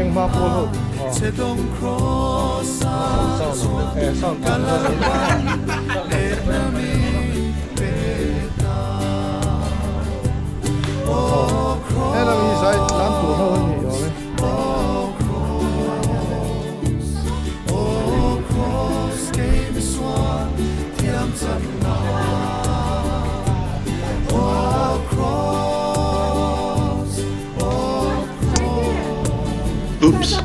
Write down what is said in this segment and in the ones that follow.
ma polo sound là mi sai làm tủ hơn nhỉ rồi Oops.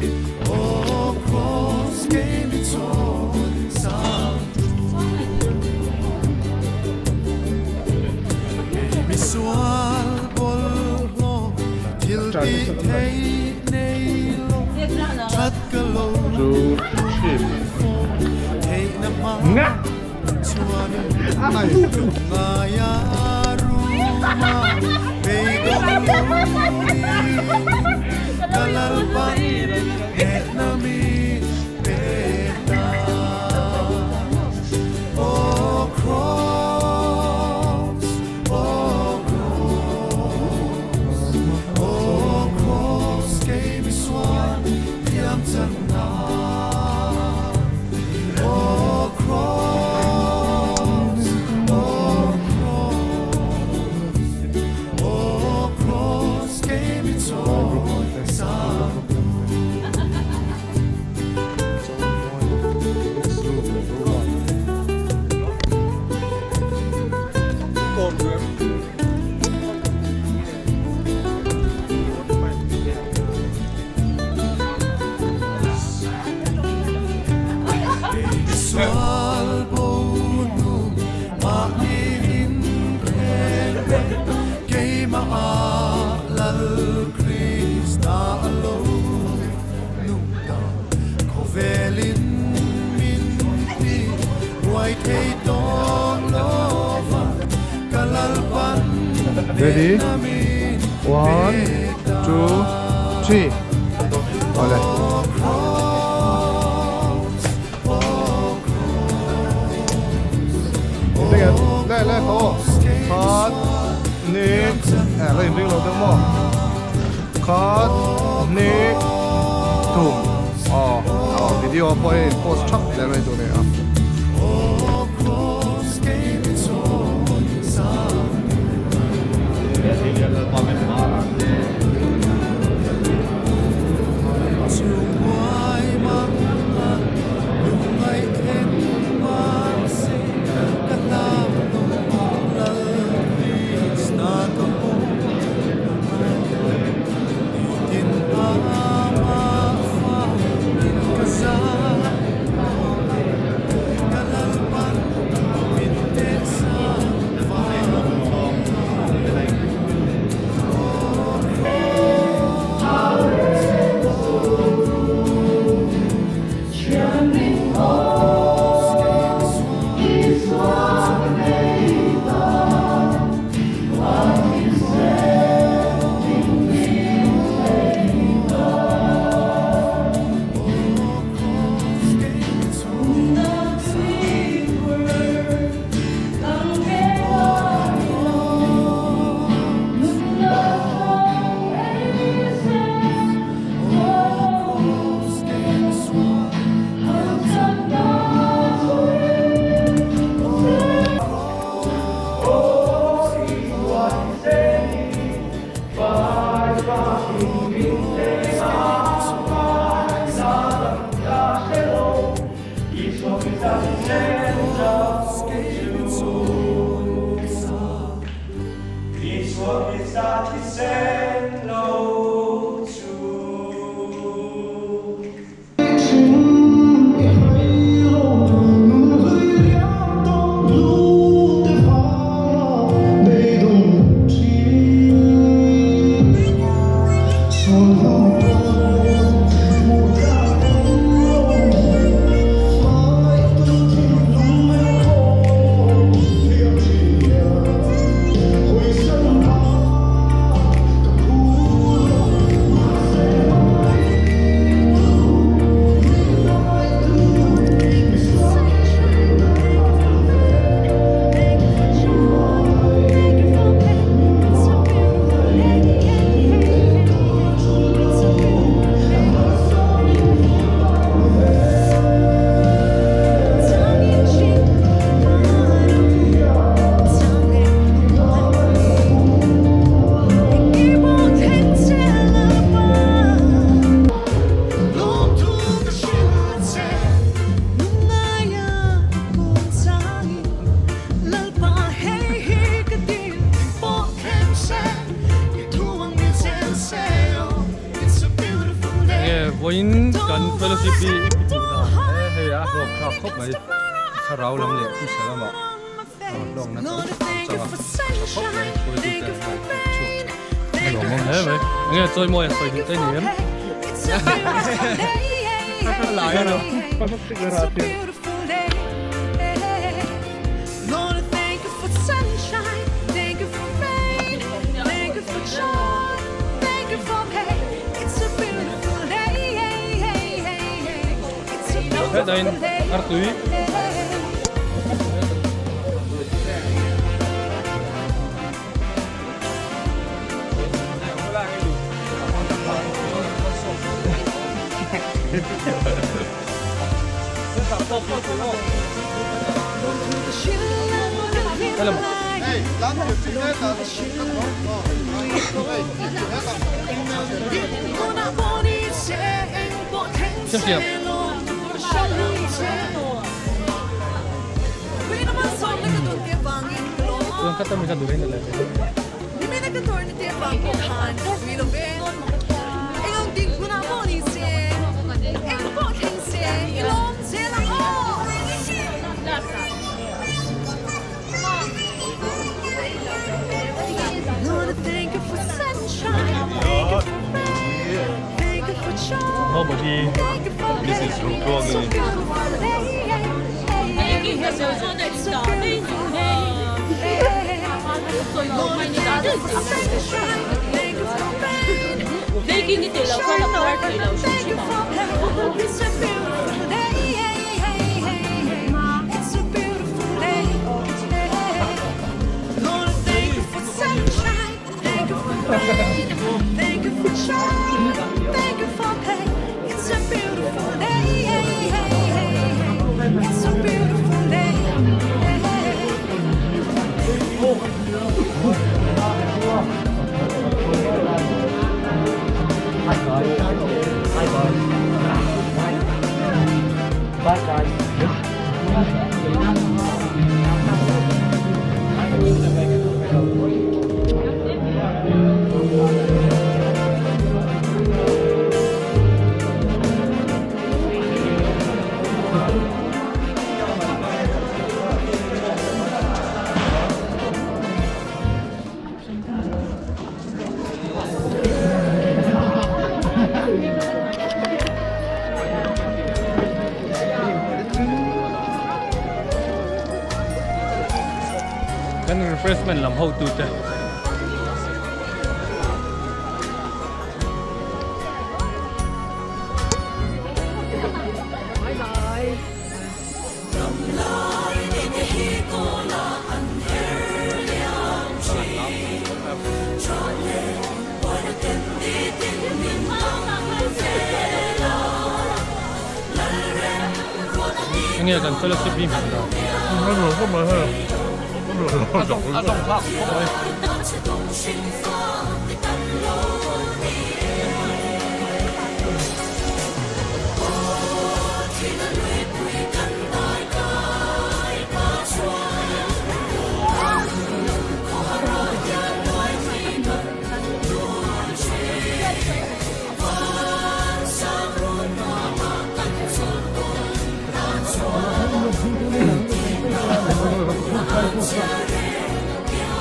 chú ngắt Ready? 1, 2, 3. Oleh. Đây là to. Cut. Nè. Lấy riêng lâu tương mò. Cut. Nè. Thùng. Video post chắc để lấy tụi này à. point kan fellowship di ipitu na hey ya ro kha khop mai sarau lam le ti sarama long na to changa khop mai ko ti ta chu lo mong he mai nge choi mo ya soi ni te ni em la ya no pa pa ti ra ti Thế đây, Artui. Hello. Hey, làm việc gì đấy ta? Siap siap. Tuan kata mereka dulu ini lah. Di mana kantor ni dia bangkokan, Willow Ben. Engkau di guna polisi, engkau kengsi, ilom jelang oh. Lord, thank you for sunshine, thank you for rain, thank you for joy. Oh, bagi this is Rukong ini. Taking it to local party, It's a beautiful day. It's a beautiful day. Lord, thank you for sunshine. Thank you for rain. Thank you for joy. Thank you for pain. It's a beautiful day. It's a beautiful day. Bye guys. Kan refreshment lam ho tu te. Ang iya kan fellowship ni mana? Hello, come on here.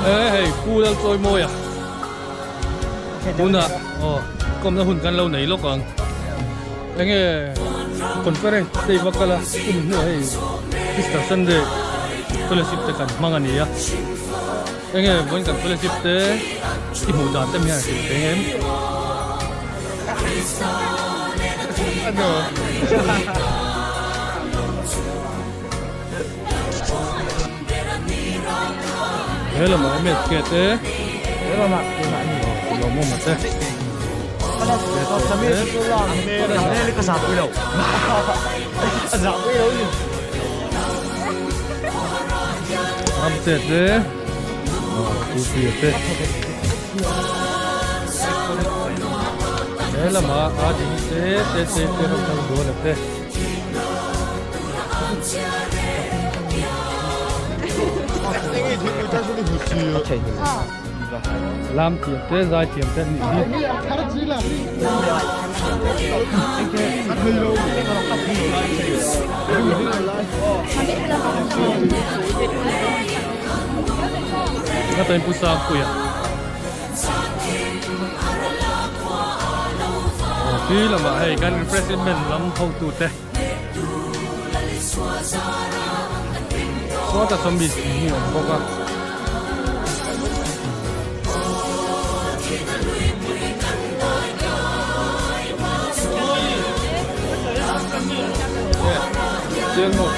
Hey, cu đang trôi môi à? Hun à? Kom na hun kan lâu nấy lúc còn. Anh nghe conference đây vác la, cũng nữa hey, discussion de fellowship te kan mangan ya. Anh nghe vẫn kan fellowship te, ibu dan tem ya, em. Aduh. Hello, mà em kể thế. Hello mak, gimana ni? Lo mau mate. Kalau kami pulang, kami ni ke sapi lo. Sapi lo ni. Am thế thế. Tu phi thế. Hello, mà आज thế ram kal do late. Làm tiệm thế, dài tiệm thế, Nga tayo pusap ko ya. Pila ba ay kan president lam hau tu te. So ta zombie ni on boka. Tiếng một